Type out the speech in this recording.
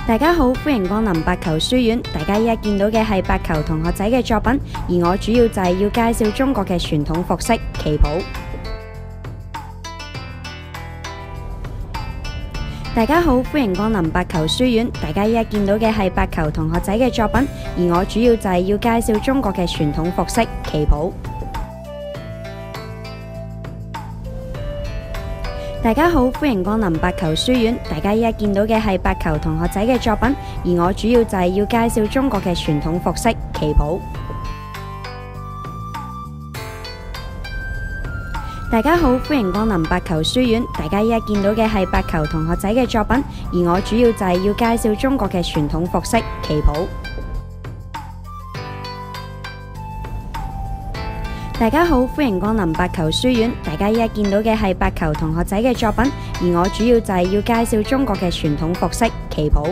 大家好，歡迎光臨白球書院。大家依家見到嘅係白球同學仔嘅作品，而我主要就係要介紹中國嘅傳統服飾旗袍。大家好，歡迎光臨白球書院。大家依家見到嘅係白球同學仔嘅作品，而我主要就係要介紹中國嘅傳統服飾旗袍。大家好，歡迎光臨白球書院。大家依家見到嘅係白球同學仔嘅作品，而我主要就係要介紹中國嘅傳統服飾旗袍。大家好，歡迎光臨白球書院。大家依家見到嘅係白球同學仔嘅作品，而我主要就係要介紹中國嘅傳統服飾旗袍。大家好，歡迎光臨白球書院。大家依家見到嘅係白球同學仔嘅作品，而我主要就係要介紹中國嘅傳統服飾旗袍。